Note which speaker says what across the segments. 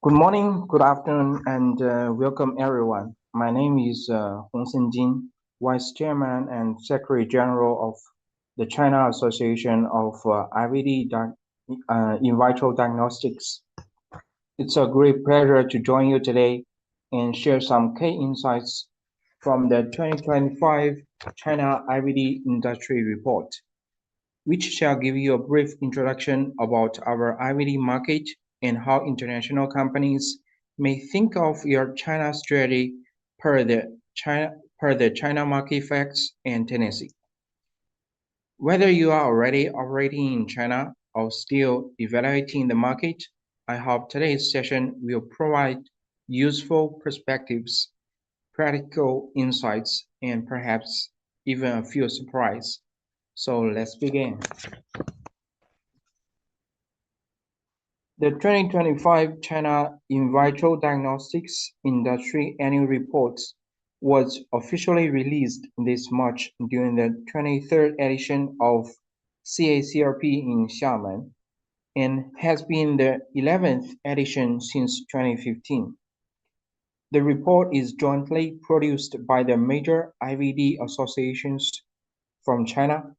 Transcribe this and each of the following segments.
Speaker 1: Good morning, good afternoon, and welcome everyone. My name is Hong Jin, Vice Chairman and Secretary General of the China Association of IVD in Vitro Diagnostics. It's a great pleasure to join you today and share some key insights from the 2025 China IVD Industry Report, which shall give you a brief introduction about our IVD market and how international companies may think of your China strategy per the China market facts and tendency. Whether you are already operating in China or still evaluating the market, I hope today's session will provide useful perspectives, practical insights, and perhaps even a few surprises. So let's begin. The 2025 China In Vitro Diagnostics Industry Annual Report was officially released this March during the 23rd edition of CACRP in Xiamen and has been the 11th edition since 2015. The report is jointly produced by the major IVD associations from China,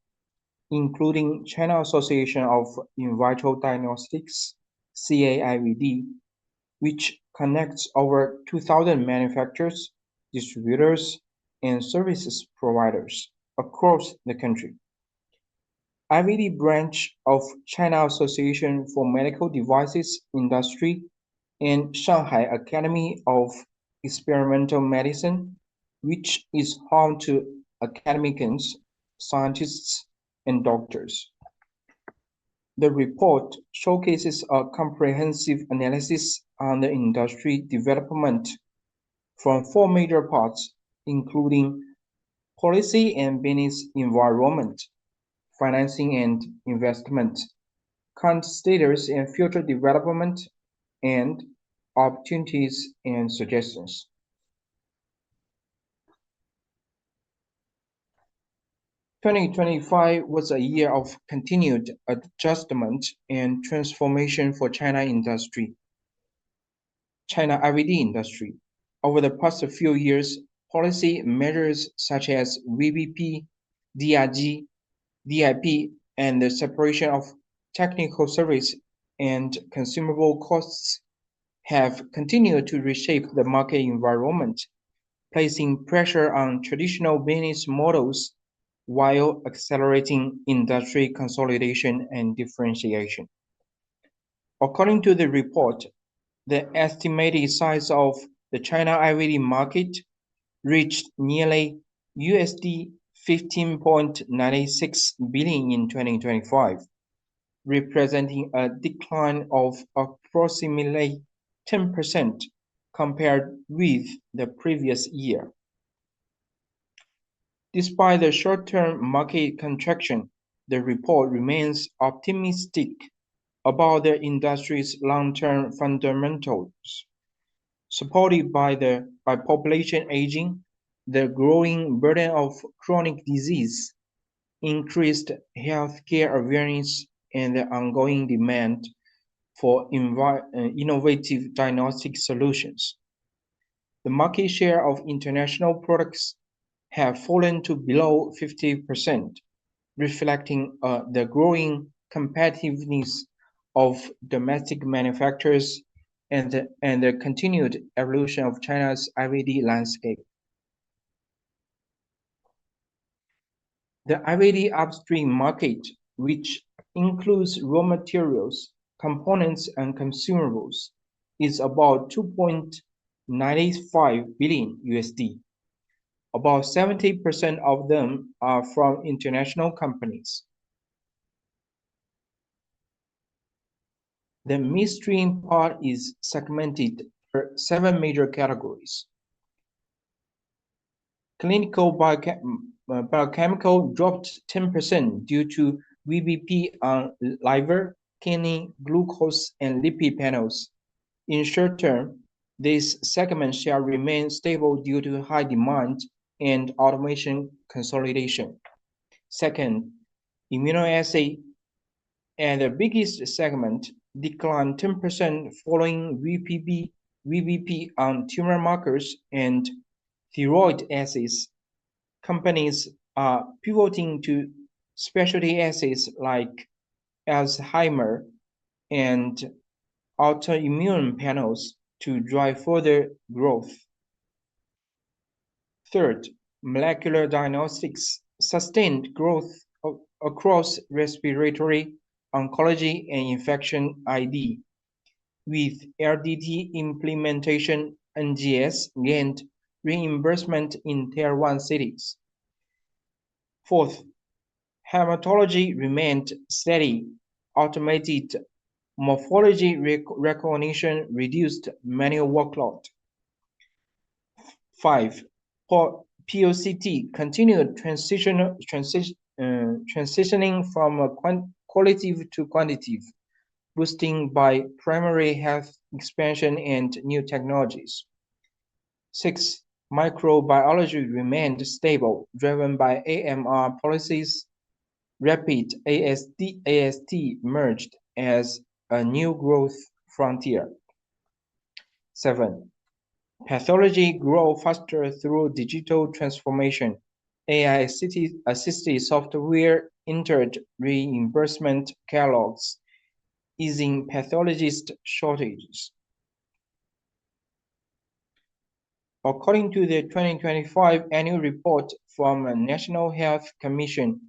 Speaker 1: including China Association of In Vitro Diagnostics, CAIVD, which connects over 2,000 manufacturers, distributors, and services providers across the country. IVD branch of China Association for Medical Devices Industry and Shanghai Academy of Experimental Medicine, which is home to academicians, scientists, and doctors. The report showcases a comprehensive analysis on the industry development from four major parts, including policy and business environment, financing and investment, current status and future development, and opportunities and suggestions. 2025 was a year of continued adjustment and transformation for China IVD industry. Over the past few years, policy measures such as VBP, DRG, DIP, and the separation of technical service and consumable costs have continued to reshape the market environment, placing pressure on traditional business models while accelerating industry consolidation and differentiation. According to the report, the estimated size of the China IVD market reached nearly USD 15.96 billion in 2025, representing a decline of approximately 10% compared with the previous year. Despite the short-term market contraction, the report remains optimistic about the industry's long-term fundamentals, supported by population aging, the growing burden of chronic disease, increased healthcare awareness, and the ongoing demand for innovative diagnostic solutions. The market share of international products have fallen to below 50%, reflecting the growing competitiveness of domestic manufacturers and the continued evolution of China's IVD landscape. The IVD upstream market, which includes raw materials, components, and consumables, is about 2.95 billion USD. About 70% of them are from international companies. The midstream part is segmented for 7 major categories. Clinical biochemical dropped 10% due to VBP on liver, kidney, glucose, and lipid panels. In short term, this segment shall remain stable due to high demand and automation consolidation. Second, immunoassay, and the biggest segment declined 10% following VBP on tumor markers and thyroid assays. Companies are pivoting to specialty assays like Alzheimer and autoimmune panels to drive further growth. Third, molecular diagnostics sustained growth across respiratory, oncology, and infection ID. With LDT implementation, NGS gained reimbursement in Tier 1 cities. Fourth, hematology remained steady. Automated morphology recognition reduced manual workload. 5. POCT continued transitioning from qualitative to quantitative, boosting by primary health expansion and new technologies. 6. Microbiology remained stable, driven by AMR policies. Rapid AST emerged as a new growth frontier. 7. Pathology grew faster through digital transformation. AI-assisted software entered reimbursement catalogs, easing pathologist shortages. According to the 2025 annual report from the National Health Commission,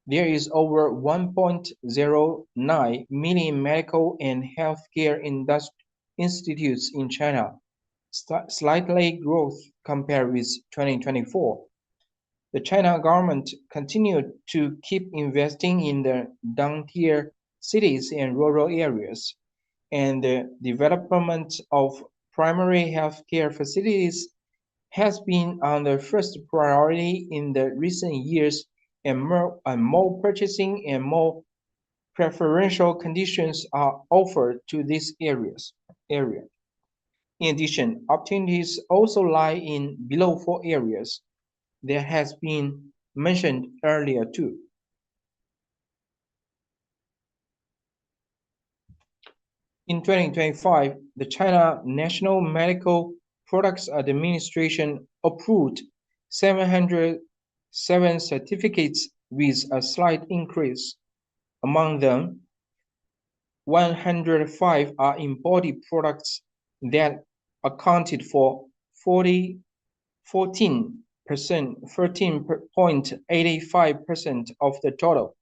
Speaker 1: there is over 1.09 million medical and healthcare institutes in China, slightly growth compared with 2024. The China government continued to keep investing in the down-tier cities and rural areas, and the development of primary healthcare facilities has been on the first priority in the recent years, and more purchasing and more preferential conditions are offered to this area. In addition, opportunities also lie in below 4 areas that has been mentioned earlier too. In 2025, the China National Medical Products Administration approved 707 certificates with a slight increase. Among them, 105 are imported products that accounted for 14.85% of the total.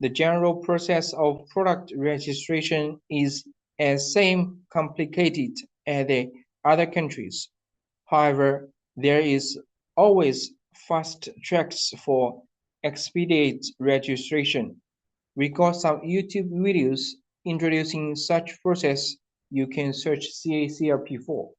Speaker 1: The general process of product registration is as same complicated as the other countries. However, there is always fast tracks for expedite registration. We got some YouTube videos introducing such process. You can search CACRP4.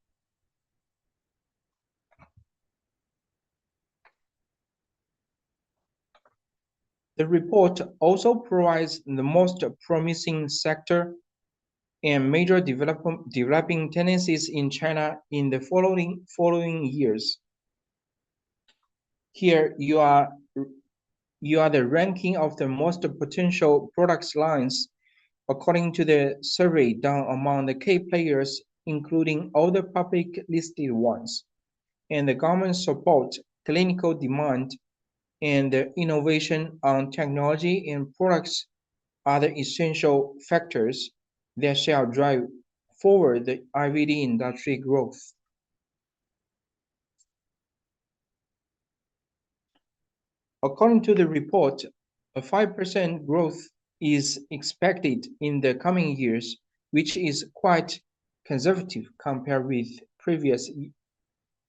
Speaker 1: The report also provides the most promising sector and major developing tendencies in China in the following years. Here you are the ranking of the most potential product lines according to the survey done among the key players, including all the public listed ones, and the government support, clinical demand, and the innovation on technology and products are the essential factors that shall drive forward the IVD industry growth. According to the report, a 5% growth is expected in the coming years, which is quite conservative compared with previous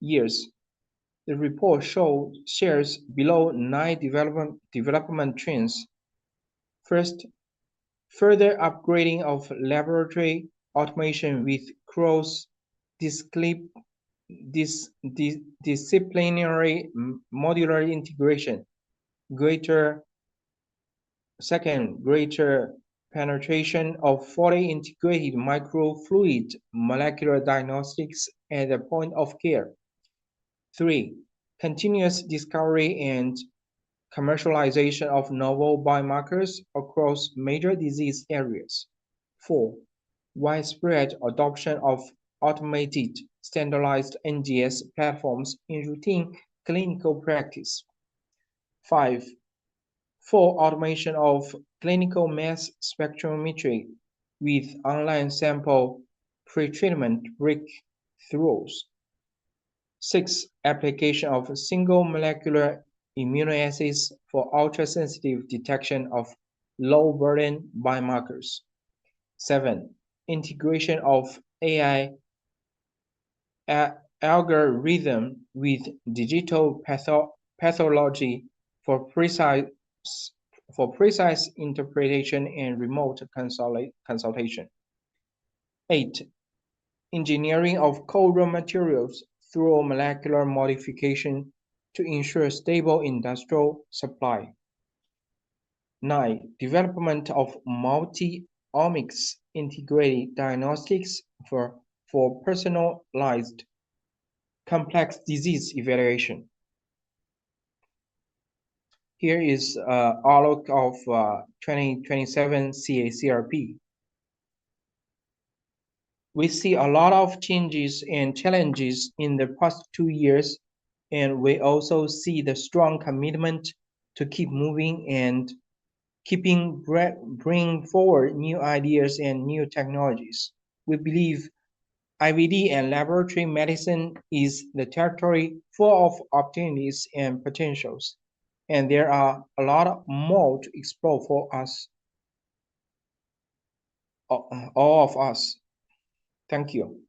Speaker 1: years. The report shares below 9 development trends. First, further upgrading of laboratory automation with cross-disciplinary modular integration. Greater penetration of fully integrated microfluid molecular diagnostics at the point of care. 3. Continuous discovery and commercialization of novel biomarkers across major disease areas. 4. widespread adoption of automated, standardized NGS platforms in routine clinical practice. 5. Full automation of clinical mass spectrometry with online sample pretreatment breakthroughs. 6. Application of single molecular immunoassays for ultra-sensitive detection of low-burden biomarkers. 7. Integration of AI algorithm with digital pathology for precise interpretation and remote consultation. 8. Engineering of core raw materials through molecular modification to ensure stable industrial supply. 9. Development of multi-omics integrated diagnostics for personalized complex disease evaluation. Here is outlook of 2027 CACRP. We see a lot of changes and challenges in the past 2 years, and we also see the strong commitment to keep moving and bring forward new ideas and new technologies. We believe IVD and laboratory medicine is the territory full of opportunities and potentials, and there are a lot more to explore for us, all of us. Thank you.